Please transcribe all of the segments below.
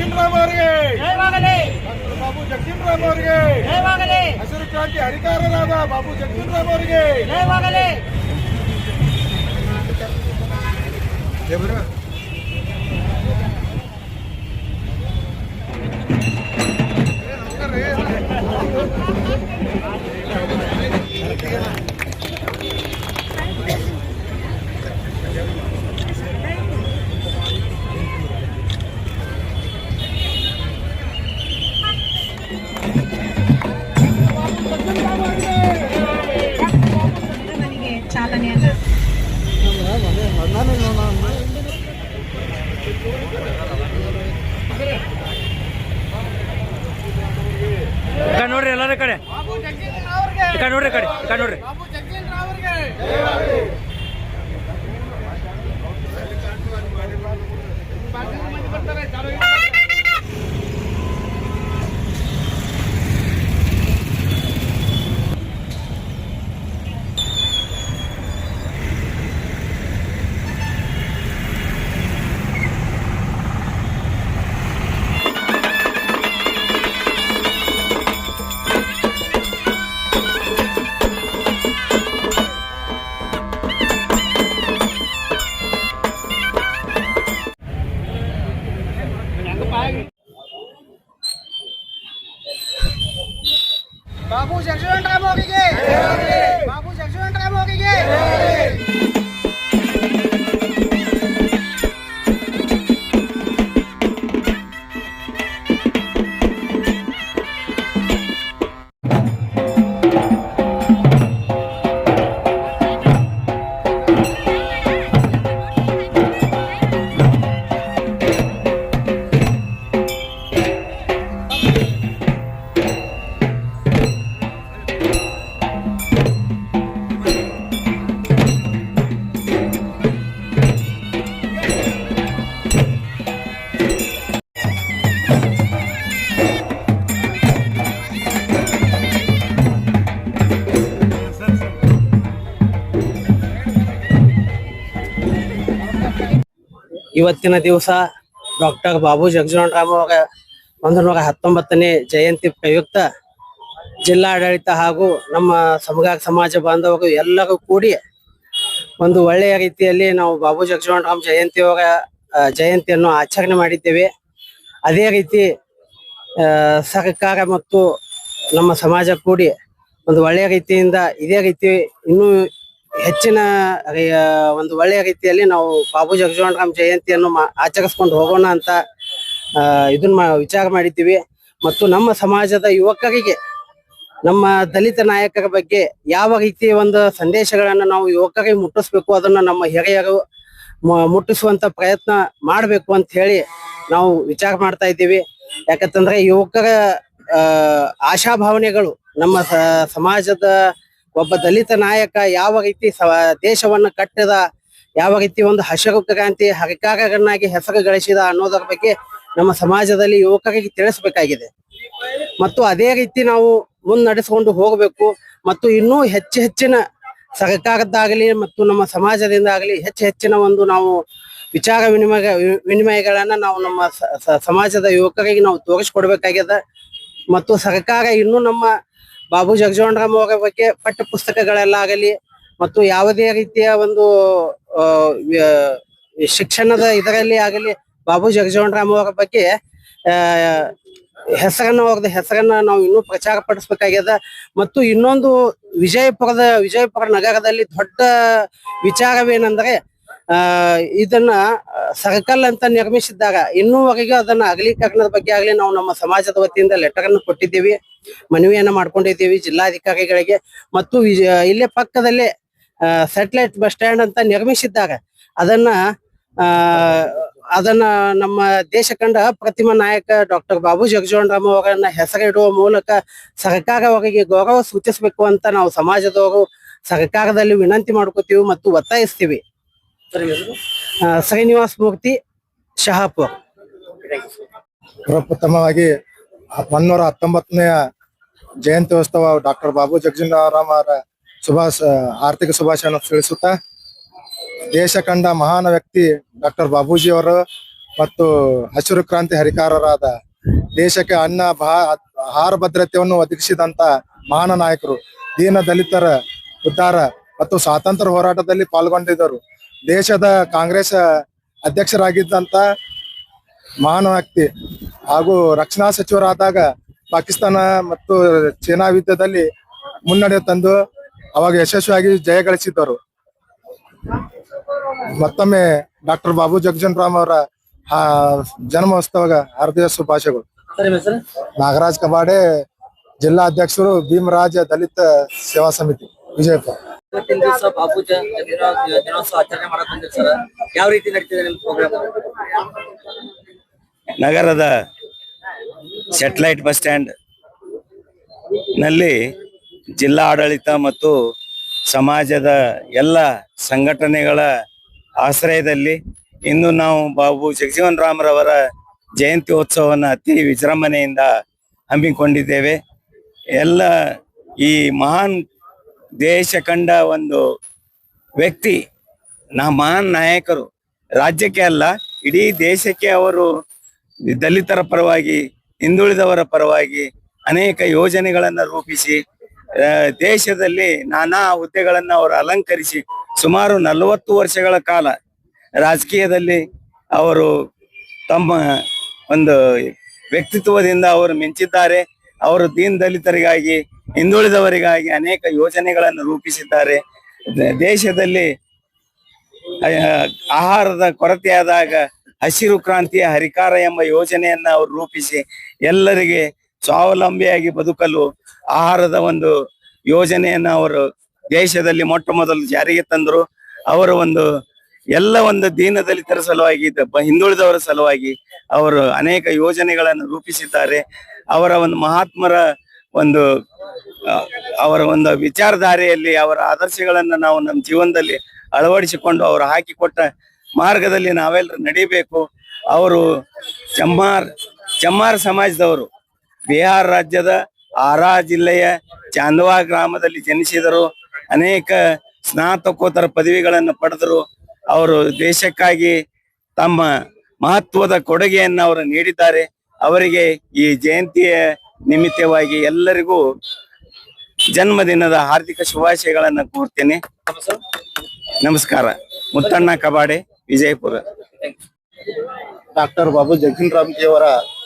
ಜಗಜೀವನರಾಮ್ ಅವರಿಗೆ ಜಯವಾಗಲಿ. ಡಾಕ್ಟರ್ ಬಾಬು ಜಗಜೀವನರಾಮ್ ಅವರಿಗೆ ಜಯವಾಗಲಿ. ಹಸಿರು ಕ್ರಾಂತಿ ಹರಿಕಾರರಾದ ಬಾಬು ಜಗಜೀವನರಾಮ್ ಅವರಿಗೆ ಜಯವಾಗಲಿ. ಚಾಲನೆಯನ್ನ ನೋಡ್ರಿ ಎಲ್ಲಾರ ಕಡೆ ನೋಡ್ರಿ ನೋಡ್ರಿ ಬಾಬು ಜಗಜೀವನರಾಮ್ ಅವರಿಗೆ ಬಾಬು ಜಗಜೀವನರಾಮ್ ಅವರಿಗೆ ಇವತ್ತಿನ ದಿವಸ ಡಾಕ್ಟರ್ ಬಾಬು ಜಗಜೀವನರಾಮ್ ಅವರ 119ನೇ ಜಯಂತಿ ಪ್ರಯುಕ್ತ ಜಿಲ್ಲಾಡಳಿತ ಹಾಗೂ ನಮ್ಮ ಸಮಗಾರ ಸಮಾಜ ಬಾಂಧವರು ಎಲ್ಲರೂ ಕೂಡಿ ಒಂದು ಒಳ್ಳೆಯ ರೀತಿಯಲ್ಲಿ ನಾವು ಬಾಬು ಜಗಜೀವನರಾಮ್ ಜಯಂತಿಯನ್ನು ಆಚರಣೆ ಮಾಡಿದ್ದೇವೆ. ಅದೇ ರೀತಿ ಸರ್ಕಾರ ಮತ್ತು ನಮ್ಮ ಸಮಾಜ ಕೂಡಿ ಒಂದು ಒಳ್ಳೆಯ ರೀತಿಯಿಂದ ಇದೇ ರೀತಿ ಇನ್ನೂ ಹೆಚ್ಚಿನ ಒಂದು ಒಳ್ಳೆಯ ರೀತಿಯಲ್ಲಿ ನಾವು ಬಾಬು ಜಗಜೀವನರಾಮ್ ಜಯಂತಿಯನ್ನು ಆಚರಿಸ್ಕೊಂಡು ಹೋಗೋಣ ಅಂತ ವಿಚಾರ ಮಾಡಿದ್ದೀವಿ. ಮತ್ತು ನಮ್ಮ ಸಮಾಜದ ಯುವಕರಿಗೆ ನಮ್ಮ ದಲಿತ ನಾಯಕರ ಬಗ್ಗೆ ಯಾವ ರೀತಿಯ ಒಂದು ಸಂದೇಶಗಳನ್ನ ನಾವು ಯುವಕರಿಗೆ ಮುಟ್ಟಿಸ್ಬೇಕು, ಅದನ್ನ ನಮ್ಮ ಹಿರಿಯರು ಮುಟ್ಟಿಸುವಂತ ಪ್ರಯತ್ನ ಮಾಡಬೇಕು ಅಂತ ಹೇಳಿ ನಾವು ವಿಚಾರ ಮಾಡ್ತಾ ಇದ್ದೀವಿ. ಯಾಕಂತಂದ್ರೆ ಯುವಕರ ಆಶಾಭಾವನೆಗಳು ನಮ್ಮ ಸಮಾಜದ ಒಬ್ಬ ದಲಿತ ನಾಯಕ ಯಾವ ರೀತಿ ದೇಶವನ್ನ ಕಟ್ಟಿದ, ಯಾವ ರೀತಿ ಒಂದು ಹಸಿರು ಕ್ರಾಂತಿ ಹರಿಕಾರರನ್ನಾಗಿ ಹೆಸರು ಗಳಿಸಿದ ಅನ್ನೋದರ ಬಗ್ಗೆ ನಮ್ಮ ಸಮಾಜದಲ್ಲಿ ಯುವಕರಿಗೆ ತಿಳಿಸಬೇಕಾಗಿದೆ. ಮತ್ತು ಅದೇ ರೀತಿ ನಾವು ಮುನ್ನಡೆಸಿಕೊಂಡು ಹೋಗಬೇಕು. ಮತ್ತು ಇನ್ನೂ ಹೆಚ್ಚಿನ ಸರ್ಕಾರದ್ದಾಗಲಿ ಮತ್ತು ನಮ್ಮ ಸಮಾಜದಿಂದ ಆಗಲಿ ಹೆಚ್ಚಿನ ಒಂದು ನಾವು ವಿಚಾರ ವಿನಿಮಯಗಳನ್ನ ನಾವು ನಮ್ಮ ಸಮಾಜದ ಯುವಕರಿಗೆ ನಾವು ತೋರಿಸ್ಕೊಡ್ಬೇಕಾಗಿದೆ. ಮತ್ತು ಸರ್ಕಾರ ಇನ್ನೂ ನಮ್ಮ ಬಾಬು ಜಗಜೀವನರಾಮ್ ಅವರ ಬಗ್ಗೆ ಪಠ್ಯ ಪುಸ್ತಕಗಳಲ್ಲಾಗಲಿ ಮತ್ತು ಯಾವುದೇ ರೀತಿಯ ಒಂದು ಶಿಕ್ಷಣದ ಇದರಲ್ಲಿ ಆಗಲಿ ಬಾಬು ಜಗಜೀವನರಾಮ್ ಅವರ ಬಗ್ಗೆ ಹೆಸರನ್ನ ನಾವು ಇನ್ನೂ ಪ್ರಚಾರ ಪಡಿಸ್ಬೇಕಾಗ್ಯದ. ಮತ್ತು ಇನ್ನೊಂದು ವಿಜಯಪುರ ನಗರದಲ್ಲಿ ದೊಡ್ಡ ವಿಚಾರವೇನೆಂದ್ರೆ ಇದನ್ನ ಸರ್ಕಲ್ ಅಂತ ನಿರ್ಮಿಸಿದ್ದಾಗ ಇನ್ನೂವರೆಗೂ ಅದನ್ನ ಅಗಲೀಕರಣದ ಬಗ್ಗೆ ಆಗ್ಲಿ ನಾವು ನಮ್ಮ ಸಮಾಜದ ವತಿಯಿಂದ ಲೆಟರ್ ಅನ್ನು ಕೊಟ್ಟಿದ್ದೀವಿ, ಮನವಿಯನ್ನ ಮಾಡ್ಕೊಂಡಿದ್ದೀವಿ ಜಿಲ್ಲಾಧಿಕಾರಿಗಳಿಗೆ. ಮತ್ತು ಇಲ್ಲೇ ಪಕ್ಕದಲ್ಲೇ ಸ್ಯಾಟಲೈಟ್ ಬಸ್ ಸ್ಟ್ಯಾಂಡ್ ಅಂತ ನಿರ್ಮಿಸಿದ್ದಾಗ ಅದನ್ನ ನಮ್ಮ ದೇಶ ಕಂಡ ಪ್ರತಿಮಾ ನಾಯಕ ಡಾಕ್ಟರ್ ಬಾಬು ಜಗಜೀವನರಾಮ್ ಅವರನ್ನ ಹೆಸರಿಡುವ ಮೂಲಕ ಸರ್ಕಾರ ಅವರಿಗೆ ಗೌರವ ಸೂಚಿಸಬೇಕು ಅಂತ ನಾವು ಸಮಾಜದವರು ಸರ್ಕಾರದಲ್ಲಿ ವಿನಂತಿ ಮಾಡ್ಕೋತೀವಿ ಮತ್ತು ಒತ್ತಾಯಿಸ್ತೀವಿ. ಶ್ರೀನಿವಾಸ ಮೂರ್ತಿ, ಶಹಾಪುರ್. ಪ್ರಪ್ರಥಮವಾಗಿ 119ನೇ ಜಯಂತ್ಯೋತ್ಸವ ಡಾಕ್ಟರ್ ಬಾಬು ಜಗಜೀವನರಾಮ್ ಅವರ ಆರ್ಥಿಕ ಶುಭಾಶಯವನ್ನು ತಿಳಿಸುತ್ತಾ, ದೇಶ ಕಂಡ ಮಹಾನ್ ವ್ಯಕ್ತಿ ಡಾಕ್ಟರ್ ಬಾಬೂಜಿ ಅವರು ಮತ್ತು ಹಸಿರು ಕ್ರಾಂತಿ ಹರಿಕಾರರಾದ ದೇಶಕ್ಕೆ ಆಹಾರ ಭದ್ರತೆಯನ್ನು ಒದಗಿಸಿದಂತ ಮಹಾನ್ ನಾಯಕರು, ದೀನ ದಲಿತರ ಉದ್ಧಾರ ಮತ್ತು ಸ್ವಾತಂತ್ರ್ಯ ಹೋರಾಟದಲ್ಲಿ ಪಾಲ್ಗೊಂಡಿದ್ದರು. ದೇಶದ ಕಾಂಗ್ರೆಸ್ ಅಧ್ಯಕ್ಷರಾಗಿದ್ದಂತ ಮಹಾನ್ ವ್ಯಕ್ತಿ ಹಾಗೂ ರಕ್ಷಣಾ ಸಚಿವರಾದಾಗ ಪಾಕಿಸ್ತಾನ ಮತ್ತು ಚೀನಾ ಯುದ್ಧದಲ್ಲಿ ಮುನ್ನಡೆ ತಂದು ಅವಾಗ ಯಶಸ್ವಿಯಾಗಿ ಜಯ ಗಳಿಸಿದ್ದರು. ಮತ್ತೊಮ್ಮೆ ಡಾಕ್ಟರ್ ಬಾಬು ಜಗಜೀವನ್ ರಾಮ್ ಅವರ ಜನ್ಮೋತ್ಸವ ಹಾರ್ದಿಕ ಶುಭಾಶಯಗಳು. ಸರ್ ನಿಮ್ಮ ಹೆಸರು? ನಾಗರಾಜ್ ಕಬಾಡೆ, ಜಿಲ್ಲಾ ಅಧ್ಯಕ್ಷರು ಭೀಮರಾಜ ದಲಿತ ಸೇವಾ ಸಮಿತಿ, ವಿಜಯಪುರ. ಇವತ್ತಿನ ದಿವಸ ಬಾಬು ದಿನೋತ್ಸವ ಆಚರಣೆ ಮಾಡಕ್ ಬಂದಿರಿ ಸರ್. ಯಾವ ರೀತಿ ನಡೀತಿದೆ ನಿಮ್ಮ ಪ್ರೋಗ್ರಾಮ್? ನಗರದ ಸ್ಯಾಟಲೈಟ್ ಬಸ್ ಸ್ಟ್ಯಾಂಡ್ ನಲ್ಲಿ ಜಿಲ್ಲಾ ಆಡಳಿತ ಮತ್ತು ಸಮಾಜದ ಎಲ್ಲ ಸಂಘಟನೆಗಳ ಆಶ್ರಯದಲ್ಲಿ ಇಂದು ನಾವು ಬಾಬು ಜಗಜೀವನ್ ರಾಮ್ರವರ ಜಯಂತ್ಯೋತ್ಸವವನ್ನು ಅತಿ ವಿಜೃಂಭಣೆಯಿಂದ ಹಮ್ಮಿಕೊಂಡಿದ್ದೇವೆ. ಎಲ್ಲ ಈ ಮಹಾನ್ ದೇಶ ಕಂಡ ಒಂದು ವ್ಯಕ್ತಿ, ಮಹಾನ್ ನಾಯಕರು, ರಾಜ್ಯಕ್ಕೆ ಅಲ್ಲ ಇಡೀ ದೇಶಕ್ಕೆ ಅವರು ದಲಿತರ ಪರವಾಗಿ, ಹಿಂದುಳಿದವರ ಪರವಾಗಿ ಅನೇಕ ಯೋಜನೆಗಳನ್ನು ರೂಪಿಸಿ ದೇಶದಲ್ಲಿ ನಾನಾ ಹುದ್ದೆಗಳನ್ನು ಅವರು ಅಲಂಕರಿಸಿ ಸುಮಾರು 40 ವರ್ಷಗಳ ಕಾಲ ರಾಜಕೀಯದಲ್ಲಿ ಅವರು ತಮ್ಮ ಒಂದು ವ್ಯಕ್ತಿತ್ವದಿಂದ ಅವರು ಮಿಂಚಿದ್ದಾರೆ. ಅವರು ದೀನ ದಲಿತರಿಗಾಗಿ, ಹಿಂದುಳಿದವರಿಗಾಗಿ ಅನೇಕ ಯೋಜನೆಗಳನ್ನು ರೂಪಿಸಿದ್ದಾರೆ. ದೇಶದಲ್ಲಿ ಆಹಾರದ ಕೊರತೆಯಾದಾಗ ಹಸಿರು ಕ್ರಾಂತಿಯ ಹರಿಕಾರ ಎಂಬ ಯೋಜನೆಯನ್ನ ಅವರು ರೂಪಿಸಿ ಎಲ್ಲರಿಗೆ ಸ್ವಾವಲಂಬಿಯಾಗಿ ಬದುಕಲು ಆಹಾರದ ಒಂದು ಯೋಜನೆಯನ್ನ ಅವರು ದೇಶದಲ್ಲಿ ಮೊಟ್ಟ ಮೊದಲು ಜಾರಿಗೆ ತಂದರು. ಅವರ ಒಂದು ದೀನ ದಲಿತರ ಸಲುವಾಗಿ, ಹಿಂದುಳಿದವರ ಸಲುವಾಗಿ ಅವರು ಅನೇಕ ಯೋಜನೆಗಳನ್ನು ರೂಪಿಸಿದ್ದಾರೆ. ಅವರ ಒಂದು ಮಹಾತ್ಮರ ಅವರ ಒಂದು ವಿಚಾರಧಾರೆಯಲ್ಲಿ ಅವರ ಆದರ್ಶಗಳನ್ನ ನಾವು ನಮ್ಮ ಜೀವನದಲ್ಲಿ ಅಳವಡಿಸಿಕೊಂಡು ಅವರು ಹಾಕಿಕೊಟ್ಟ ಮಾರ್ಗದಲ್ಲಿ ನಾವೆಲ್ಲರೂ ನಡಿಬೇಕು. ಅವರು ಚಮ್ಮಾರ್ ಸಮಾಜದವರು. ಬಿಹಾರ ರಾಜ್ಯದ ಆರಾ ಜಿಲ್ಲೆಯ ಚಾಂದವಾ ಗ್ರಾಮದಲ್ಲಿ ಜನಿಸಿದರು. ಅನೇಕ ಸ್ನಾತಕೋತ್ತರ ಪದವಿಗಳನ್ನು ಪಡೆದರು. ಅವರು ದೇಶಕ್ಕಾಗಿ ತಮ್ಮ ಮಹತ್ವದ ಕೊಡುಗೆಯನ್ನು ಅವರು ನೀಡಿದ್ದಾರೆ. ಅವರಿಗೆ ಈ ಜಯಂತಿಯ ನಿಮಿತ್ತವಾಗಿ ಎಲ್ಲರಿಗೂ ಜನ್ಮದಿನದ ಹಾರ್ದಿಕ ಶುಭಾಶಯಗಳನ್ನು ಕೋರ್ತೇನೆ. ನಮಸ್ಕಾರ. ಮುತ್ತಣ್ಣ ಕಬಾಡೆ, ವಿಜಯಪುರ. ಡಾಕ್ಟರ್ ಬಾಬು ಜಗಜೀವನ್ ರಾಮ್ ಜಿಯವರ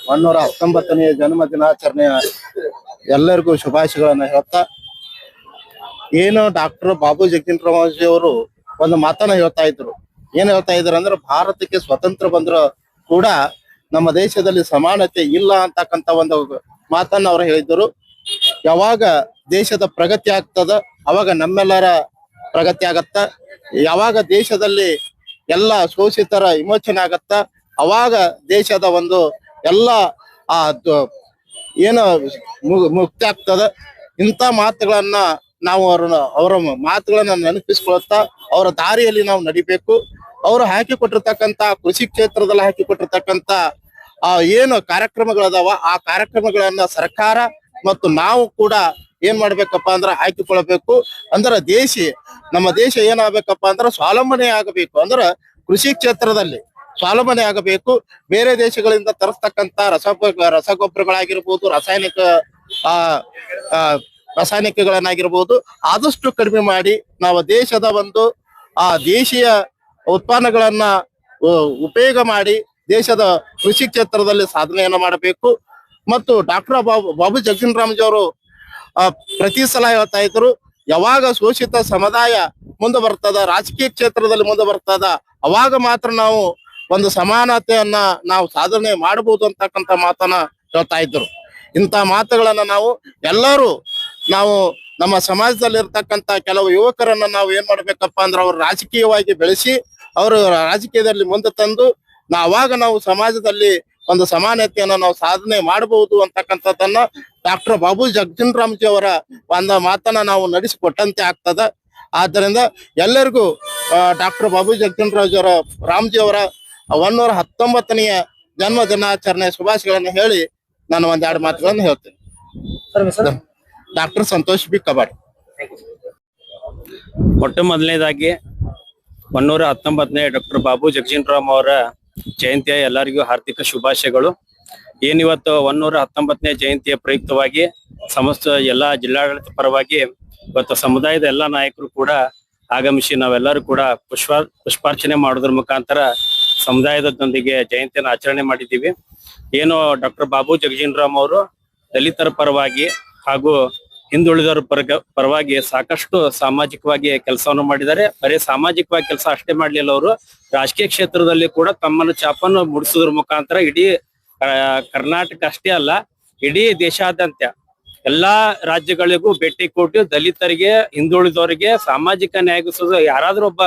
119ನೇ ಜನ್ಮ ದಿನಾಚರಣೆಯ ಎಲ್ಲರಿಗೂ ಶುಭಾಶಯಗಳನ್ನ ಹೇಳ್ತಾ, ಏನು ಡಾಕ್ಟರ್ ಬಾಬು ಜಗಜೀವನ್ ರಾಮ್ ಜಿ ಅವರು ಒಂದು ಮಾತನ್ನ ಹೇಳ್ತಾ ಇದ್ರು. ಏನ್ ಹೇಳ್ತಾ ಇದ್ರು ಅಂದ್ರೆ, ಭಾರತಕ್ಕೆ ಸ್ವತಂತ್ರ ಬಂದ್ರು ಕೂಡ ನಮ್ಮ ದೇಶದಲ್ಲಿ ಸಮಾನತೆ ಇಲ್ಲ ಅಂತಕ್ಕಂತ ಒಂದು ಮಾತನ್ನ ಅವ್ರು ಹೇಳಿದ್ರು. ಯಾವಾಗ ದೇಶದ ಪ್ರಗತಿ ಆಗ್ತದ ಅವಾಗ ನಮ್ಮೆಲ್ಲರ ಪ್ರಗತಿ ಆಗತ್ತ. ಯಾವಾಗ ದೇಶದಲ್ಲಿ ಎಲ್ಲ ಶೋಷಿತರ ವಿಮೋಚನೆ ಆಗತ್ತ ಅವಾಗ ದೇಶದ ಎಲ್ಲ ಏನು ಮುಕ್ತಿ ಆಗ್ತದ. ಇಂಥ ಮಾತುಗಳನ್ನ ನಾವು ಅವರ ಮಾತುಗಳನ್ನ ನೆನಪಿಸ್ಕೊಳ್ತಾ ಅವರ ದಾರಿಯಲ್ಲಿ ನಾವು ನಡಿಬೇಕು. ಅವರು ಹಾಕಿಕೊಟ್ಟಿರ್ತಕ್ಕಂತ ಕೃಷಿ ಕ್ಷೇತ್ರದಲ್ಲಿ ಹಾಕಿಕೊಟ್ಟಿರ್ತಕ್ಕಂತ ಏನು ಕಾರ್ಯಕ್ರಮಗಳದಾವ ಆ ಕಾರ್ಯಕ್ರಮಗಳನ್ನ ಸರ್ಕಾರ ಮತ್ತು ನಾವು ಕೂಡ ಏನ್ ಮಾಡ್ಬೇಕಪ್ಪ ಅಂದ್ರ ಹಾಕಿಕೊಳ್ಬೇಕು. ಅಂದ್ರ ನಮ್ಮ ದೇಶ ಏನಾಗಬೇಕಪ್ಪ ಅಂದ್ರ ಸ್ವಾವಲಂಬನೆ ಆಗಬೇಕು. ಅಂದ್ರ ಕೃಷಿ ಕ್ಷೇತ್ರದಲ್ಲಿ ಸ್ವಾವಲಂಬನೆ ಆಗಬೇಕು. ಬೇರೆ ದೇಶಗಳಿಂದ ತರಿಸ್ತಕ್ಕಂತ ರಸಗೊಬ್ಬರಗಳಾಗಿರ್ಬೋದು, ರಾಸಾಯನಿಕಗಳನ್ನಾಗಿರ್ಬೋದು ಆದಷ್ಟು ಕಡಿಮೆ ಮಾಡಿ ನಾವು ದೇಶದ ದೇಶೀಯ ಉತ್ಪನ್ನಗಳನ್ನ ಉಪಯೋಗ ಮಾಡಿ ದೇಶದ ಕೃಷಿ ಕ್ಷೇತ್ರದಲ್ಲಿ ಸಾಧನೆಯನ್ನ ಮಾಡಬೇಕು. ಮತ್ತು ಡಾಕ್ಟರ್ ಬಾಬು ಜಗಜೀವನ್ ರಾಮ್ ಜಿ ಅವರು ಪ್ರತಿ ಸಲ ಹೇಳ್ತಾ ಇದ್ರು, ಯಾವಾಗ ಶೋಷಿತ ಸಮುದಾಯ ಮುಂದೆ ಬರ್ತದ, ರಾಜಕೀಯ ಕ್ಷೇತ್ರದಲ್ಲಿ ಮುಂದೆ ಬರ್ತದ, ಅವಾಗ ಮಾತ್ರ ನಾವು ಒಂದು ಸಮಾನತೆಯನ್ನ ನಾವು ಸಾಧನೆ ಮಾಡಬಹುದು ಅಂತಕ್ಕಂಥ ಮಾತನ್ನ ಹೇಳ್ತಾ ಇದ್ರು. ಇಂಥ ಮಾತುಗಳನ್ನ ಎಲ್ಲರೂ ನಮ್ಮ ಸಮಾಜದಲ್ಲಿ ಇರ್ತಕ್ಕಂತ ಕೆಲವು ಯುವಕರನ್ನ ನಾವು ಏನ್ ಮಾಡ್ಬೇಕಪ್ಪ ಅಂದ್ರೆ ಅವ್ರು ರಾಜಕೀಯವಾಗಿ ಬೆಳೆಸಿ ಅವರು ರಾಜಕೀಯದಲ್ಲಿ ಮುಂದೆ ತಂದು ಅವಾಗ ನಾವು ಸಮಾಜದಲ್ಲಿ ಒಂದು ಸಮಾನತೆಯನ್ನ ನಾವು ಸಾಧನೆ ಮಾಡಬಹುದು ಅಂತಕ್ಕಂಥದ್ದನ್ನ ಡಾಕ್ಟರ್ ಬಾಬು ಜಗಜೀವನ್ ರಾಮ್ ಜಿ ಅವರ ಒಂದು ಮಾತನ್ನ ನಾವು ನಡೆಸಿಕೊಟ್ಟಂತೆ ಆಗ್ತದ. ಆದ್ದರಿಂದ ಎಲ್ಲರಿಗೂ ಡಾಕ್ಟರ್ ಬಾಬು ಜಗಜೀವನ್ ರಾಮ್ ಜಿ ಅವರ 119ನೇ ಜನ್ಮ ದಿನಾಚರಣೆ ಶುಭಾಶಯಗಳನ್ನು ಹೇಳಿ ನಾನು ಒಂದೆರಡು ಮಾತುಗಳನ್ನು ಹೇಳ್ತೇನೆ. Doctor Santosh B kabaddi. ಮೊಟ್ಟ ಮೊದಲನೇದಾಗಿ 119ನೇ ಡಾಕ್ಟರ್ ಬಾಬು ಜಗಜೀವನ್ ರಾಮ್ ಅವರ ಜಯಂತಿಯ ಎಲ್ಲರಿಗೂ ಹಾರ್ದಿಕ ಶುಭಾಶಯಗಳು. ಏನಿವತ್ತು 119ನೇ ಜಯಂತಿಯ ಪ್ರಯುಕ್ತವಾಗಿ ಸಮಸ್ತ ಎಲ್ಲಾ ಜಿಲ್ಲಾಡಳಿತ ಪರವಾಗಿ ಇವತ್ತು ಸಮುದಾಯದ ಎಲ್ಲಾ ನಾಯಕರು ಕೂಡ ಆಗಮಿಸಿ ನಾವೆಲ್ಲರೂ ಕೂಡ ಪುಷ್ಪಾರ್ಚನೆ ಮಾಡೋದ್ರ ಮುಖಾಂತರ ಸಮುದಾಯದೊಂದಿಗೆ ಜಯಂತಿಯನ್ನು ಆಚರಣೆ ಮಾಡಿದ್ದೀವಿ. ಏನು ಡಾಕ್ಟರ್ ಬಾಬು ಜಗಜೀವನ್ ರಾಮ್ ಅವರು ದಲಿತರ ಪರವಾಗಿ ಹಾಗೂ ಹಿಂದುಳಿದವರ ಪರವಾಗಿ ಸಾಕಷ್ಟು ಸಾಮಾಜಿಕವಾಗಿ ಕೆಲಸವನ್ನು ಮಾಡಿದ್ದಾರೆ. ಬರೀ ಸಾಮಾಜಿಕವಾಗಿ ಕೆಲಸ ಅಷ್ಟೇ ಮಾಡ್ಲಿಲ್ಲ, ಅವರು ರಾಜಕೀಯ ಕ್ಷೇತ್ರದಲ್ಲಿ ಕೂಡ ತಮ್ಮನ್ನು ಛಾಪನ್ನು ಮೂಡಿಸೋದ್ರ ಮುಖಾಂತರ ಇಡೀ ಕರ್ನಾಟಕ ಅಷ್ಟೇ ಅಲ್ಲ, ಇಡೀ ದೇಶಾದ್ಯಂತ ಎಲ್ಲಾ ರಾಜ್ಯಗಳಿಗೂ ಭೇಟಿ ಕೊಟ್ಟು ದಲಿತರಿಗೆ, ಹಿಂದುಳಿದವರಿಗೆ ಸಾಮಾಜಿಕ ನ್ಯಾಯಗಿಸೋದು ಯಾರಾದ್ರೂ ಒಬ್ಬ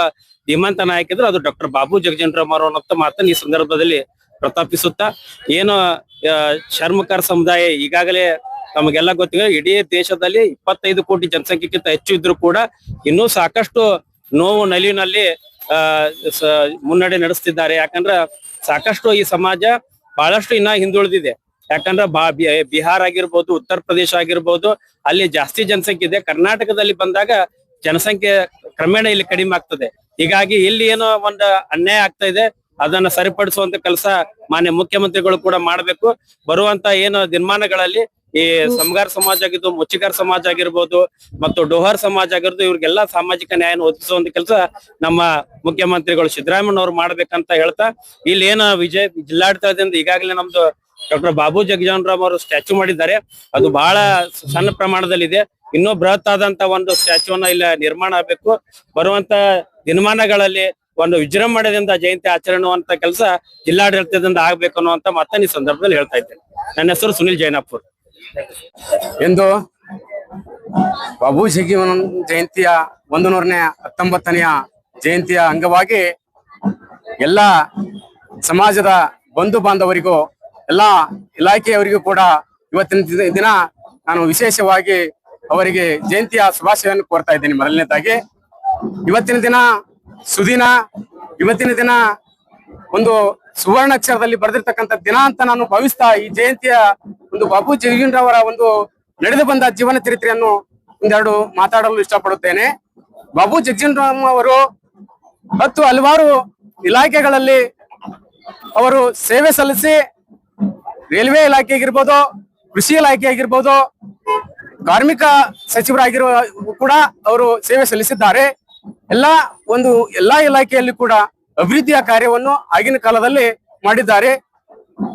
ಧೀಮಂತ ನಾಯಕ ಇದ್ರೆ ಅದು ಡಾಕ್ಟರ್ ಬಾಬು ಜಗಜೀವನ್ ರಾಮ್ ಅವರು ಅನ್ನೋ ಮಾತನ್ನು ಈ ಸಂದರ್ಭದಲ್ಲಿ ಪ್ರತಾಪಿಸುತ್ತಾ, ಏನು ಚರ್ಮಕಾರ ಸಮುದಾಯ ಈಗಾಗಲೇ ತಮಗೆಲ್ಲ ಗೊತ್ತಿದೆ, ಇಡೀ ದೇಶದಲ್ಲಿ 25 ಕೋಟಿ ಜನಸಂಖ್ಯೆಗಿಂತ ಹೆಚ್ಚು ಇದ್ರು ಕೂಡ ಇನ್ನೂ ಸಾಕಷ್ಟು ನೋವು ನಲಿವಿನಲ್ಲಿ ಮುನ್ನಡೆ ನಡೆಸ್ತಿದ್ದಾರೆ. ಯಾಕಂದ್ರೆ ಸಾಕಷ್ಟು ಈ ಸಮಾಜ ಬಹಳಷ್ಟು ಇನ್ನ ಹಿಂದುಳಿದಿದೆ. ಯಾಕಂದ್ರೆ ಬಿಹಾರ್ ಆಗಿರ್ಬೋದು, ಉತ್ತರ ಪ್ರದೇಶ ಆಗಿರ್ಬೋದು, ಅಲ್ಲಿ ಜಾಸ್ತಿ ಜನಸಂಖ್ಯೆ ಇದೆ. ಕರ್ನಾಟಕದಲ್ಲಿ ಬಂದಾಗ ಜನಸಂಖ್ಯೆ ಕ್ರಮೇಣ ಇಲ್ಲಿ ಕಡಿಮೆ ಆಗ್ತದೆ. ಹೀಗಾಗಿ ಇಲ್ಲಿ ಏನೋ ಒಂದು ಅನ್ಯಾಯ ಆಗ್ತಾ ಇದೆ, ಅದನ್ನ ಸರಿಪಡಿಸುವಂತ ಕೆಲಸ ಮಾನ್ಯ ಮುಖ್ಯಮಂತ್ರಿಗಳು ಕೂಡ ಮಾಡ್ಬೇಕು. ಬರುವಂತ ಏನು ದಿನಮಾನಗಳಲ್ಲಿ ಈ ಸಮಗಾರ ಸಮಾಜ ಆಗಿದ್ದು, ಮುಚ್ಚಿಗಾರ ಸಮಾಜ ಆಗಿರ್ಬೋದು ಮತ್ತು ಡೋಹರ್ ಸಮಾಜ ಆಗಿರ್ಬೋದು, ಇವ್ರಿಗೆಲ್ಲಾ ಸಾಮಾಜಿಕ ನ್ಯಾಯ ಒದಗಿಸುವಂತ ಕೆಲಸ ನಮ್ಮ ಮುಖ್ಯಮಂತ್ರಿಗಳು ಸಿದ್ದರಾಮಯ್ಯ ಅವ್ರು ಮಾಡ್ಬೇಕಂತ ಹೇಳ್ತಾ, ಇಲ್ಲಿ ಏನು ಜಿಲ್ಲಾಡಳಿತದಿಂದ ಈಗಾಗಲೇ ನಮ್ದು ಡಾಕ್ಟರ್ ಬಾಬು ಜಗಜೀವನ್ ರಾಮ್ ಅವರು ಸ್ಟ್ಯಾಚ್ಯೂ ಮಾಡಿದ್ದಾರೆ. ಅದು ಬಹಳ ಸಣ್ಣ ಪ್ರಮಾಣದಲ್ಲಿ ಇದೆ. ಇನ್ನೂ ಬೃಹತ್ ಆದಂತ ಒಂದು ಸ್ಟ್ಯಾಚ್ಯೂನ ಇಲ್ಲ ನಿರ್ಮಾಣ ಆಗ್ಬೇಕು. ಬರುವಂತ ದಿನಮಾನಗಳಲ್ಲಿ ಒಂದು ವಿಜೃಂಭಣೆಯಿಂದ ಜಯಂತಿ ಆಚರಣೆ ಅಂತ ಕೆಲಸ ಜಿಲ್ಲಾಡಳಿತದಿಂದ ಆಗ್ಬೇಕು ಅನ್ನುವಂತ ಮಾತನ್ನ ಈ ಸಂದರ್ಭದಲ್ಲಿ ಹೇಳ್ತಾ ಇದ್ದೇನೆ. ನನ್ನ ಹೆಸರು ಸುನಿಲ್ ಜೈನಾಪುರ್. ಎಂದು ಬಾಬು ಜಗಜೀವನ್ ಜಯಂತಿಯ 119ನೇ ಜಯಂತಿಯ ಅಂಗವಾಗಿ ಎಲ್ಲ ಸಮಾಜದ ಬಂಧು ಬಾಂಧವರಿಗೂ ಎಲ್ಲ ಇಲಾಖೆಯವರಿಗೂ ಕೂಡ ಇವತ್ತಿನ ದಿನ ನಾನು ವಿಶೇಷವಾಗಿ ಅವರಿಗೆ ಜಯಂತಿಯ ಶುಭಾಶಯವನ್ನು ಕೋರ್ತಾ ಇದ್ದೀನಿ. ಮೊದಲನೇದಾಗಿ ಇವತ್ತಿನ ದಿನ ಸುದಿನ, ಇವತ್ತಿನ ದಿನ ಒಂದು ಸುವರ್ಣಾಕ್ಷರದಲ್ಲಿ ಬರೆದಿರ್ತಕ್ಕಂಥ ದಿನ ಅಂತ ನಾನು ಭಾವಿಸ್ತಾ ಈ ಜಯಂತಿಯ ಒಂದು ಬಾಬು ಜಗಜೀವನ್ ರಾವ್ ಒಂದು ನಡೆದು ಬಂದ ಜೀವನ ಚರಿತ್ರೆಯನ್ನು ಒಂದೆರಡು ಮಾತಾಡಲು ಇಷ್ಟಪಡುತ್ತೇನೆ. ಬಾಬು ಜಗಜೀವನ್ ರಾಮ್ ಅವರು ಹಲವಾರು ಇಲಾಖೆಗಳಲ್ಲಿ ಅವರು ಸೇವೆ ಸಲ್ಲಿಸಿ, ರೈಲ್ವೆ ಇಲಾಖೆ ಆಗಿರ್ಬೋದು, ಕೃಷಿ ಇಲಾಖೆ ಆಗಿರ್ಬೋದು, ಕಾರ್ಮಿಕ ಸಚಿವರಾಗಿರುವ ಕೂಡ ಅವರು ಸೇವೆ ಸಲ್ಲಿಸಿದ್ದಾರೆ. ಎಲ್ಲಾ ಇಲಾಖೆಯಲ್ಲಿ ಕೂಡ ಅಭಿವೃದ್ಧಿಯ ಕಾರ್ಯವನ್ನು ಆಗಿನ ಕಾಲದಲ್ಲಿ ಮಾಡಿದ್ದಾರೆ.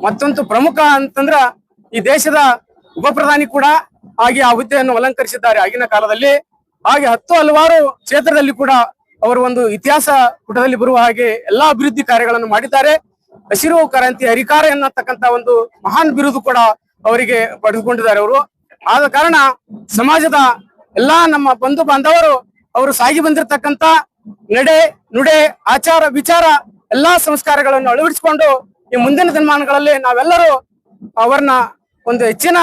ಮತ್ತೊಂದು ಪ್ರಮುಖ ಅಂತಂದ್ರ ಈ ದೇಶದ ಉಪ ಪ್ರಧಾನಿ ಕೂಡ ಹಾಗೆ ಆ ಹುದ್ದೆಯನ್ನು ಅಲಂಕರಿಸಿದ್ದಾರೆ ಆಗಿನ ಕಾಲದಲ್ಲಿ. ಹಾಗೆ ಹಲವಾರು ಕ್ಷೇತ್ರದಲ್ಲಿ ಕೂಡ ಅವರು ಒಂದು ಇತಿಹಾಸ ಪುಟದಲ್ಲಿ ಬರುವ ಹಾಗೆ ಎಲ್ಲಾ ಅಭಿವೃದ್ಧಿ ಕಾರ್ಯಗಳನ್ನು ಮಾಡಿದ್ದಾರೆ. ಹಸಿರು ಕ್ರಾಂತಿ ಹರಿಕಾರ ಎನ್ನತಕ್ಕಂತ ಒಂದು ಮಹಾನ್ ಬಿರುದು ಕೂಡ ಅವರಿಗೆ ಪಡೆದುಕೊಂಡಿದ್ದಾರೆ. ಆದ ಕಾರಣ ಸಮಾಜದ ಎಲ್ಲಾ ನಮ್ಮ ಬಂಧು ಬಾಂಧವರು ಅವರು ಸಾಗಿ ಬಂದಿರತಕ್ಕಂತ ನಡೆ, ನುಡೆ, ಆಚಾರ, ವಿಚಾರ ಎಲ್ಲಾ ಸಂಸ್ಕಾರಗಳನ್ನು ಅಳವಡಿಸಿಕೊಂಡು ಈ ಮುಂದಿನ ದಿನಮಾನಗಳಲ್ಲಿ ನಾವೆಲ್ಲರೂ ಅವರನ್ನ ಒಂದು ಹೆಚ್ಚಿನ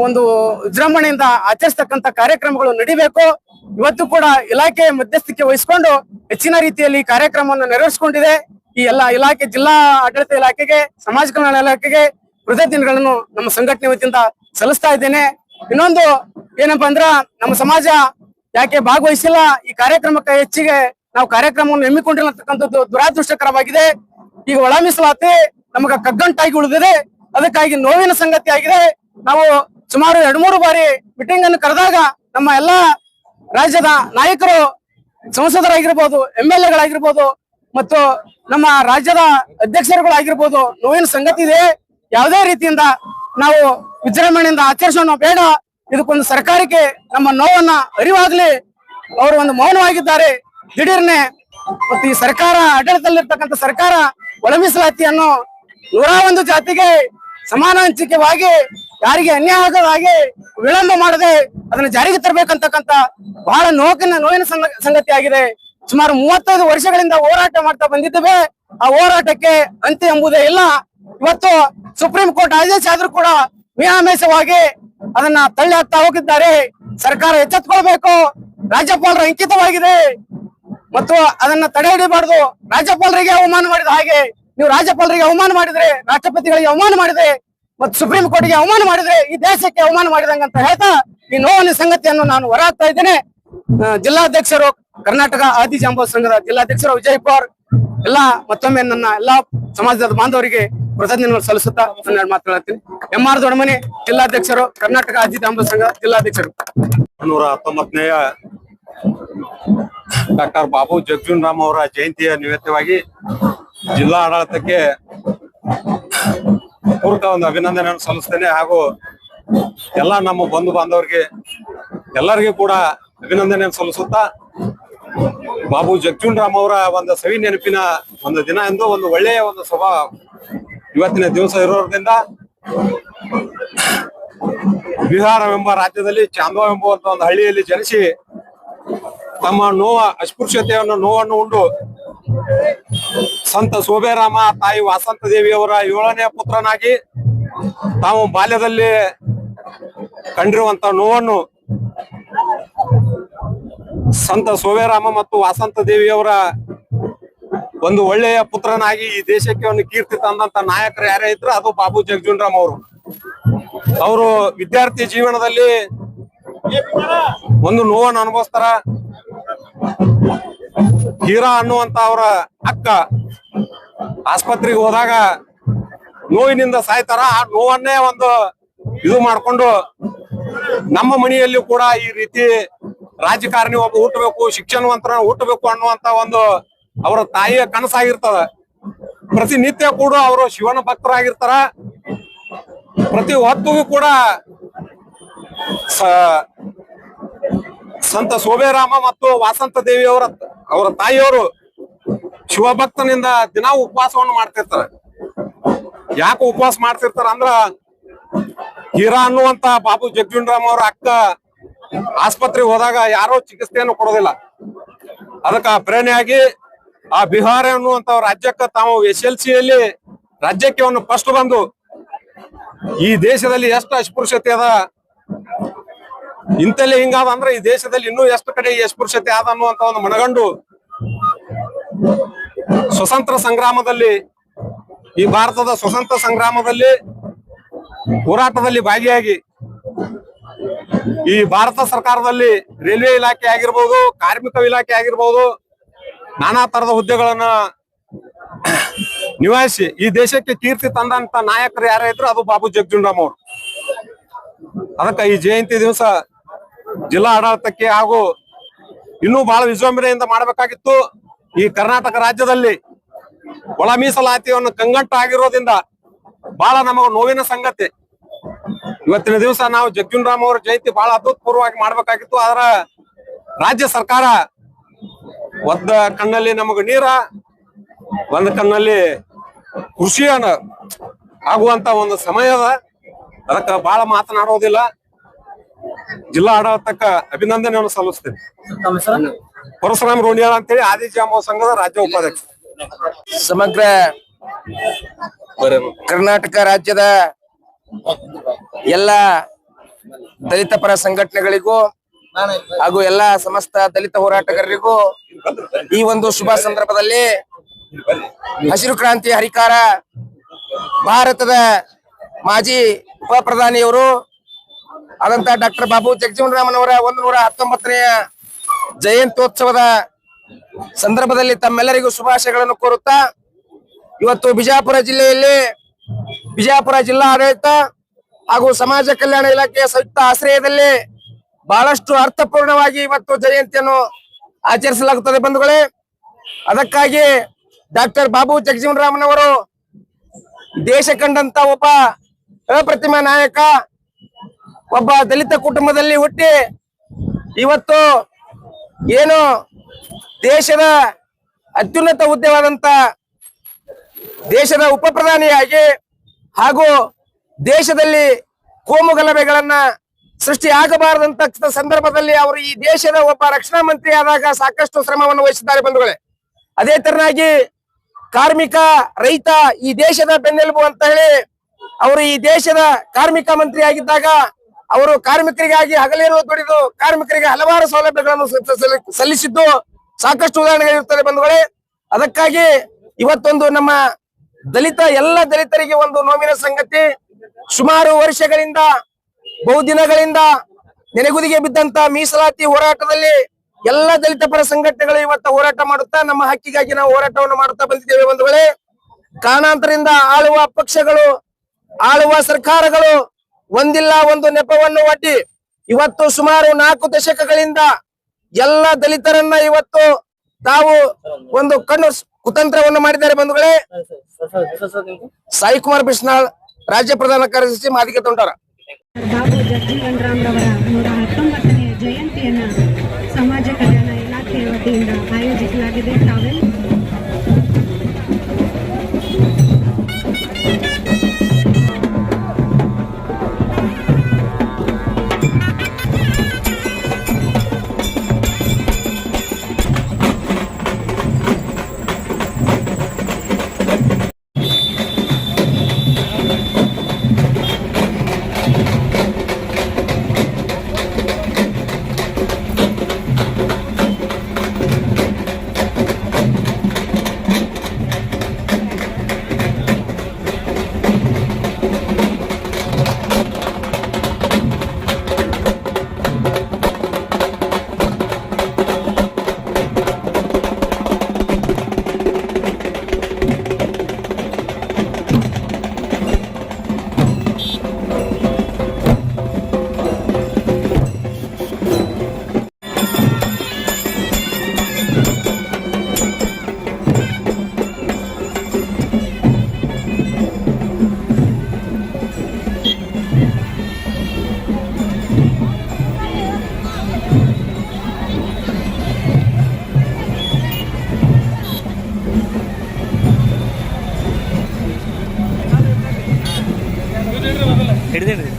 ಒಂದು ವಿಜೃಂಭಣೆಯಿಂದ ಆಚರಿಸತಕ್ಕಂತ ಕಾರ್ಯಕ್ರಮಗಳು ನಡಿಬೇಕು. ಇವತ್ತು ಕೂಡ ಇಲಾಖೆ ಮಧ್ಯಸ್ಥಿಕೆ ವಹಿಸಿಕೊಂಡು ಹೆಚ್ಚಿನ ರೀತಿಯಲ್ಲಿ ಕಾರ್ಯಕ್ರಮವನ್ನು ನೆರವೇರಿಸಿಕೊಂಡಿದೆ. ಈ ಎಲ್ಲಾ ಇಲಾಖೆ, ಜಿಲ್ಲಾ ಆಡಳಿತ ಇಲಾಖೆಗೆ, ಸಮಾಜ ಕಲ್ಯಾಣ ಇಲಾಖೆಗೆ ಕೃತಜ್ಞತೆಗಳನ್ನು ನಮ್ಮ ಸಂಘಟನೆ ವತಿಯಿಂದ ಸಲ್ಲಿಸ್ತಾ ಇದ್ದೇನೆ. ಇನ್ನೊಂದು ಏನಪ್ಪಾ ಅಂದ್ರ, ನಮ್ಮ ಸಮಾಜ ಯಾಕೆ ಭಾಗವಹಿಸಿಲ್ಲ ಈ ಕಾರ್ಯಕ್ರಮಕ್ಕೆ, ಹೆಚ್ಚಿಗೆ ನಾವು ಕಾರ್ಯಕ್ರಮವನ್ನು ಹಮ್ಮಿಕೊಂಡಿಲ್ಲ ಅಂತಕ್ಕಂಥದ್ದು ದುರಾದೃಷ್ಟಕರವಾಗಿದೆ. ಈಗ ಒಳ ಮೀಸಲಾತಿ ನಮಗ ಕಗ್ಗಂಟಾಗಿ ಉಳಿದಿದೆ. ಅದಕ್ಕಾಗಿ ನೋವಿನ ಸಂಗತಿ ಆಗಿದೆ. ನಾವು ಸುಮಾರು 2-3 ಬಾರಿ ಮೀಟಿಂಗ್ ಅನ್ನು ಕರೆದಾಗ ನಮ್ಮ ಎಲ್ಲಾ ರಾಜ್ಯದ ನಾಯಕರು, ಸಂಸದರಾಗಿರ್ಬೋದು, MLA-ಗಳಾಗಿರ್ಬೋದು ಮತ್ತು ನಮ್ಮ ರಾಜ್ಯದ ಅಧ್ಯಕ್ಷರುಗಳಾಗಿರ್ಬೋದು ನೋವಿನ ಸಂಗತಿ ಇದೆ. ಯಾವುದೇ ರೀತಿಯಿಂದ ನಾವು ವಿಜೃಂಭಣೆಯಿಂದ ಆಚರಿಸೋಣ ಬೇಡ. ಇದಕ್ಕೊಂದು ಸರ್ಕಾರಕ್ಕೆ ನಮ್ಮ ನೋವನ್ನ ಅರಿವಾಗ್ಲಿ ಅವರು ಒಂದು ಮೌನವಾಗಿದ್ದಾರೆ. ದಿಢೀರ್ನೆ ಮತ್ತು ಈ ಸರ್ಕಾರ, ಆಡಳಿತದಲ್ಲಿರ್ತಕ್ಕಂಥ ಸರ್ಕಾರ ಒಳ ಮೀಸಲಾತಿಯನ್ನು 101 ಜಾತಿಗೆ ಸಮಾನ ಹಂಚಿಕೆವಾಗಿ ಯಾರಿಗೆ ಅನ್ಯಾಯ ಆಗದ ಹಾಗೆ ವಿಳಂಬ ಮಾಡದೆ ಅದನ್ನ ಜಾರಿಗೆ ತರಬೇಕಂತಕ್ಕಂತ ಬಹಳ ನೋವಿನ ಸಂಗತಿ ಆಗಿದೆ. ಸುಮಾರು 35 ವರ್ಷಗಳಿಂದ ಹೋರಾಟ ಮಾಡ್ತಾ ಬಂದಿದ್ದೇವೆ. ಆ ಹೋರಾಟಕ್ಕೆ ಅಂತ್ಯ ಎಂಬುದೇ ಇಲ್ಲ. ಇವತ್ತು ಸುಪ್ರೀಂ ಕೋರ್ಟ್ ಆದೇಶ ಆದ್ರೂ ಕೂಡ ಮೀನಾಮೇಷವಾಗಿ ಅದನ್ನ ತಳ್ಳಿ ಹಾಕ್ತಾ ಹೋಗಿದ್ದಾರೆ. ಸರ್ಕಾರ ಎಚ್ಚೆತ್ಕೊಳ್ಬೇಕು. ರಾಜ್ಯಪಾಲರ ಅಂಕಿತವಾಗಿದೆ ಮತ್ತು ಅದನ್ನ ತಡೆ ಹಿಡಿಬಾರ್ದು. ರಾಜ್ಯಪಾಲರಿಗೆ ಅವಮಾನ ಮಾಡಿದ ಹಾಗೆ ನೀವು ರಾಜ್ಯಪಾಲರಿಗೆ ಅವಮಾನ ಮಾಡಿದ್ರೆ, ರಾಷ್ಟ್ರಪತಿಗಳಿಗೆ ಅವಮಾನ ಮಾಡಿದ್ರೆ ಮತ್ತು ಸುಪ್ರೀಂ ಕೋರ್ಟ್ಗೆ ಅವಮಾನ ಮಾಡಿದ್ರೆ ಈ ದೇಶಕ್ಕೆ ಅವಮಾನ ಮಾಡಿದಂಗಂತ ಹೇಳ್ತಾ ಈ ನೋವಿನ ಸಂಗತಿಯನ್ನು ನಾನು ಹೊರಹಾಕ್ತಾ ಇದ್ದೇನೆ. ಜಿಲ್ಲಾಧ್ಯಕ್ಷರು, ಕರ್ನಾಟಕ ಆದಿಜಾಂಬವ ಸಂಘದ ಜಿಲ್ಲಾಧ್ಯಕ್ಷರು ವಿಜಯ್ ಪವಾರ್ ಮತ್ತೊಮ್ಮೆ ನನ್ನ ಎಲ್ಲಾ ಸಮಾಜದ ಬಾಂಧವರಿಗೆ ಕೃತಜ್ಞತೆಗಳು ಸಲ್ಲಿಸುತ್ತಾ ನನ್ನ ಮಾತನಾಡ್ತೀನಿ. MR ದೊಡ್ಡಮನಿ, ಜಿಲ್ಲಾಧ್ಯಕ್ಷರು, ಕರ್ನಾಟಕ ಅಜಿತ್ ಅಮೃತ ಸಂಘ ಜಿಲ್ಲಾಧ್ಯಕ್ಷರು. 119ನೆಯ ಡಾಕ್ಟರ್ ಬಾಬು ಜಗಜೀವನ್ ರಾಮ್ ಅವರ ಜಯಂತಿಯ ನಿಮಿತ್ತವಾಗಿ ಜಿಲ್ಲಾ ಆಡಳಿತಕ್ಕೆ ಪೂರ್ವಕ ಒಂದು ಅಭಿನಂದನೆಯನ್ನು ಸಲ್ಲಿಸ್ತೇನೆ. ಹಾಗೂ ಎಲ್ಲ ನಮ್ಮ ಬಂಧು ಬಾಂಧವರಿಗೆ ಎಲ್ಲರಿಗೂ ಕೂಡ ಅಭಿನಂದನೆಯನ್ನು ಸಲ್ಲಿಸುತ್ತಾ, ಬಾಬು ಜಗಜೀವನ್ ರಾಮ್ ಅವರ ಒಂದು ಸವಿ ನೆನಪಿನ ಒಂದು ದಿನ ಎಂದು ಒಂದು ಒಳ್ಳೆಯ ಒಂದು ಸಭಾ ಇವತ್ತಿನ ದಿವಸ ಇರೋದ್ರಿಂದ ಬಿಹಾರವೆಂಬ ರಾಜ್ಯದಲ್ಲಿ ಚಾಂದೋ ಎಂಬುವಂತ ಒಂದು ಹಳ್ಳಿಯಲ್ಲಿ ಜನಿಸಿ ತಮ್ಮ ಅಸ್ಪೃಶ್ಯತೆಯನ್ನು ಉಂಡು ಸಂತ ಸೋಬೇರಾಮ ತಾಯಿ ವಾಸಂತ ದೇವಿಯವರ 7ನೇ ಪುತ್ರನಾಗಿ ತಾವು ಬಾಲ್ಯದಲ್ಲಿ ಕಂಡಿರುವಂತ ನೋವನ್ನು ಸಂತ ಸೋಬೇರಾಮ ಮತ್ತು ವಾಸಂತ ದೇವಿಯವರ ಒಂದು ಒಳ್ಳೆಯ ಪುತ್ರನಾಗಿ ಈ ದೇಶಕ್ಕೆ ಒಂದು ಕೀರ್ತಿ ತಂದಂತ ನಾಯಕರು ಯಾರೇ ಇದ್ರು ಅದು ಬಾಬು ಜಗಜೀವನ್ ರಾಮ್ ಅವರು ವಿದ್ಯಾರ್ಥಿ ಜೀವನದಲ್ಲಿ ಒಂದು ನೋವನ್ನು ಅನುಭವಿಸ್ತಾರ. ಹೀರಾ ಅನ್ನುವಂತ ಅವರ ಅಕ್ಕ ಆಸ್ಪತ್ರೆಗೆ ಹೋದಾಗ ನೋವಿನಿಂದ ಸಾಯ್ತಾರ. ಆ ನೋವನ್ನೇ ಒಂದು ಇದು ಮಾಡ್ಕೊಂಡು ನಮ್ಮ ಮನೆಯಲ್ಲಿ ಕೂಡ ಈ ರೀತಿ ರಾಜಕಾರಣಿ ಒಬ್ಬ ಹುಟ್ಟಬೇಕು, ಶಿಕ್ಷಣವಂತರ ಹುಟ್ಟಬೇಕು ಅನ್ನುವಂತ ಒಂದು ಅವರ ತಾಯಿಯ ಕನಸಾಗಿರ್ತದ. ಪ್ರತಿನಿತ್ಯ ಕೂಡ ಅವರು ಶಿವನ ಭಕ್ತರಾಗಿರ್ತಾರ. ಪ್ರತಿ ಹೊತ್ತಿಗೂ ಕೂಡ ಸಂತ ಸೋಬೇರಾಮ ಮತ್ತು ವಾಸಂತ ದೇವಿ ಅವರ ತಾಯಿಯವರು ಶಿವಭಕ್ತನಿಂದ ದಿನ ಉಪವಾಸವನ್ನು ಮಾಡ್ತಿರ್ತಾರೆ. ಯಾಕೆ ಉಪವಾಸ ಮಾಡ್ತಿರ್ತಾರ ಅಂದ್ರ, ಹೀರಾ ಅನ್ನುವಂತ ಬಾಬು ಜಗಜೀವನ್ ರಾಮ್ ಅವರ ಅಕ್ಕ ಆಸ್ಪತ್ರೆಗೆ ಹೋದಾಗ ಯಾರೋ ಚಿಕಿತ್ಸೆಯನ್ನು ಕೊಡೋದಿಲ್ಲ. ಅದಕ್ಕ ಪ್ರೇರಣೆಯಾಗಿ ಆ ಬಿಹಾರ ಅನ್ನುವಂತ ರಾಜ್ಯಕ್ಕೆ ತಾವು SLCಯಲ್ಲಿ ರಾಜ್ಯಕ್ಕೆ ಒಂದು ಫಸ್ಟ್ ಬಂದು ಈ ದೇಶದಲ್ಲಿ ಎಷ್ಟು ಅಸ್ಪೃಶ್ಯತೆ ಅದ, ಇಂತಲ್ಲಿ ಹಿಂಗಾದ ಅಂದ್ರೆ ಈ ದೇಶದಲ್ಲಿ ಇನ್ನೂ ಎಷ್ಟು ಕಡೆ ಅಸ್ಪೃಶ್ಯತೆ ಆದ ಅನ್ನುವಂತ ಒಂದು ಮನಗಂಡು ಸ್ವತಂತ್ರ ಸಂಗ್ರಾಮದಲ್ಲಿ, ಈ ಭಾರತದ ಸ್ವತಂತ್ರ ಸಂಗ್ರಾಮದಲ್ಲಿ ಹೋರಾಟದಲ್ಲಿ ಭಾಗಿಯಾಗಿ ಈ ಭಾರತ ಸರ್ಕಾರದಲ್ಲಿ ರೈಲ್ವೆ ಇಲಾಖೆ ಆಗಿರ್ಬೋದು, ಕಾರ್ಮಿಕ ಇಲಾಖೆ ಆಗಿರ್ಬೋದು, ನಾನಾ ತರದ ಹುದ್ದೆಗಳನ್ನ ನಿವಾಯಿಸಿ ಈ ದೇಶಕ್ಕೆ ಕೀರ್ತಿ ತಂದಂತ ನಾಯಕರು ಯಾರೇ ಇದ್ರು ಅದು ಬಾಬು ಜಗಜೀವನ್ ರಾಮ್ ಅವರು. ಅದಕ್ಕ ಈ ಜಯಂತಿ ದಿವಸ ಜಿಲ್ಲಾ ಆಡಳಿತಕ್ಕೆ ಹಾಗೂ ಇನ್ನೂ ಬಹಳ ವಿಜೃಂಭಣೆಯಿಂದ ಮಾಡಬೇಕಾಗಿತ್ತು. ಈ ಕರ್ನಾಟಕ ರಾಜ್ಯದಲ್ಲಿ ಒಳ ಮೀಸಲಾತಿಯನ್ನು ಕಂಗಂಟ ಆಗಿರೋದ್ರಿಂದ ಬಹಳ ನಮಗ ನೋವಿನ ಸಂಗತಿ. ಇವತ್ತಿನ ದಿವಸ ನಾವು ಜಗಜೀವನ್ ರಾಮ್ ಅವರ ಜಯಂತಿ ಬಹಳ ಅಭೂತಪೂರ್ವವಾಗಿ ಮಾಡ್ಬೇಕಾಗಿತ್ತು. ಆದ್ರ ರಾಜ್ಯ ಸರ್ಕಾರ ಒಂದ ಕಣ್ಣಲ್ಲಿ ನಮಗ ನೀರ, ಒಂದ್ ಕಣ್ಣಲ್ಲಿ ಕೃಷಿಯನ್ನ ಆಗುವಂತ ಒಂದು ಸಮಯದ. ಅದಕ್ಕ ಬಹಳ ಮಾತನಾಡೋದಿಲ್ಲ. ಜಿಲ್ಲಾ ಆಡಳಿತಕ್ಕ ಅಭಿನಂದನೆಯನ್ನು ಸಲ್ಲಿಸ್ತೇನೆ. ಪರಶುರಾಮ್ ರೋಣಿಯಾಳ ಅಂತೇಳಿ ಆದಿಜಾಂಬವ ಸಂಘದ ರಾಜ್ಯ ಉಪಾಧ್ಯಕ್ಷ. ಸಮಗ್ರ ಕರ್ನಾಟಕ ರಾಜ್ಯದ ಎಲ್ಲ ದಲಿತ ಪರ ಸಂಘಟನೆಗಳಿಗೂ ಹಾಗೂ ಎಲ್ಲ ಸಮಸ್ತ ದಲಿತ ಹೋರಾಟಗಾರರಿಗೂ ಈ ಒಂದು ಶುಭ ಸಂದರ್ಭದಲ್ಲಿ ಹಸಿರು ಕ್ರಾಂತಿ ಹರಿಕಾರ ಭಾರತದ ಮಾಜಿ ಉಪ ಪ್ರಧಾನಿಯವರು ಆದಂತ ಡಾಕ್ಟರ್ ಬಾಬು ಜಗಜೀವನ್ ರಾಮನವರ 119ನೆಯ ಜಯಂತ್ಯೋತ್ಸವದ ಸಂದರ್ಭದಲ್ಲಿ ತಮ್ಮೆಲ್ಲರಿಗೂ ಶುಭಾಶಯಗಳನ್ನು ಕೋರುತ್ತಾ, ಇವತ್ತು ಬಿಜಾಪುರ ಜಿಲ್ಲೆಯಲ್ಲಿ ಬಿಜಾಪುರ ಜಿಲ್ಲಾ ಆಡಳಿತ ಹಾಗೂ ಸಮಾಜ ಕಲ್ಯಾಣ ಇಲಾಖೆಯ ಸಂಯುಕ್ತ ಆಶ್ರಯದಲ್ಲಿ ಬಹಳಷ್ಟು ಅರ್ಥಪೂರ್ಣವಾಗಿ ಇವತ್ತು ಜಯಂತಿಯನ್ನು ಆಚರಿಸಲಾಗುತ್ತದೆ ಬಂಧುಗಳೇ. ಅದಕ್ಕಾಗಿ ಡಾಕ್ಟರ್ ಬಾಬು ಜಗಜೀವನ್ ರಾಮನವರು ದೇಶ ಕಂಡಂತ ಒಬ್ಬ ಅಪ್ರತಿಮ ನಾಯಕ, ಒಬ್ಬ ದಲಿತ ಕುಟುಂಬದಲ್ಲಿ ಹುಟ್ಟಿ ಇವತ್ತು ಏನು ದೇಶದ ಅತ್ಯುನ್ನತ ಹುದ್ದೆವಾದಂತ ದೇಶದ ಉಪ ಪ್ರಧಾನಿಯಾಗಿ ಹಾಗೂ ದೇಶದಲ್ಲಿ ಕೋಮು ಗಲಭೆಗಳನ್ನ ಸೃಷ್ಟಿ ಆಗಬಾರದಂತ ಸಂದರ್ಭದಲ್ಲಿ ಅವರು ಈ ದೇಶದ ಒಬ್ಬ ರಕ್ಷಣಾ ಮಂತ್ರಿ ಆದಾಗ ಸಾಕಷ್ಟು ಶ್ರಮವನ್ನು ವಹಿಸಿದ್ದಾರೆ ಬಂಧುಗಳೇ. ಅದೇ ತರನಾಗಿ ಕಾರ್ಮಿಕ ರೈತ ಈ ದೇಶದ ಬೆನ್ನೆಲುಬು ಅಂತ ಹೇಳಿ ಅವರು ಈ ದೇಶದ ಕಾರ್ಮಿಕ ಮಂತ್ರಿ ಆಗಿದ್ದಾಗ ಅವರು ಕಾರ್ಮಿಕರಿಗಾಗಿ ಹಗಲಿರುಳು ದುಡಿದು ಕಾರ್ಮಿಕರಿಗೆ ಹಲವಾರು ಸೌಲಭ್ಯಗಳನ್ನು ಸಲ್ಲಿಸಿದ್ದು ಸಾಕಷ್ಟು ಉದಾಹರಣೆಗಳಿರುತ್ತದೆ ಬಂಧುಗಳೇ. ಅದಕ್ಕಾಗಿ ಇವತ್ತೊಂದು ನಮ್ಮ ಎಲ್ಲ ದಲಿತರಿಗೆ ಒಂದು ನೋವಿನ ಸಂಗತಿ, ಸುಮಾರು ವರ್ಷಗಳಿಂದ ಬಹುದಿನಗಳಿಂದ ನೆನೆಗುದಿಗೆ ಬಿದ್ದಂತ ಮೀಸಲಾತಿ ಹೋರಾಟದಲ್ಲಿ ಎಲ್ಲ ದಲಿತ ಪರ ಸಂಘಟನೆಗಳು ಇವತ್ತು ಹೋರಾಟ ಮಾಡುತ್ತಾ ನಮ್ಮ ಹಕ್ಕಿಗಾಗಿ ನಾವು ಹೋರಾಟವನ್ನು ಮಾಡುತ್ತಾ ಬಂದಿದ್ದೇವೆ ಬಂಧುಗಳೇ. ಕಾರಣಾಂತರದಿಂದ ಆಳುವ ಪಕ್ಷಗಳು, ಆಳುವ ಸರ್ಕಾರಗಳು ಒಂದಿಲ್ಲ ಒಂದು ನೆಪವನ್ನು ಒಡ್ಡಿ ಇವತ್ತು ಸುಮಾರು 4 ದಶಕಗಳಿಂದ ಎಲ್ಲ ದಲಿತರನ್ನ ಇವತ್ತು ತಾವು ಒಂದು ಕಣ್ಣು ಕುತಂತ್ರವನ್ನು ಮಾಡಿದ್ದಾರೆ ಬಂಧುಗಳೇ. ಸಾಯಿಕುಮಾರ್ ಬಿಸ್ನಾಳ್, ರಾಜ್ಯ ಪ್ರಧಾನ ಕಾರ್ಯದರ್ಶಿ, ಮಾದಿಗೆ ತೊಂಟಾರ. ಬಾಬು ಜಗಜೀವನ್ ರಾಮ್ ರವರ 119ನೇ ಜಯಂತಿಯನ್ನ ಸಮಾಜ ಕಲ್ಯಾಣ ಇಲಾಖೆ ವತಿಯಿಂದ ಆಯೋಜಿಸಲಾಗಿದೆ. ತಾವೆಲ್ಲ ಹಿಡಿದಿಡ್ರಿ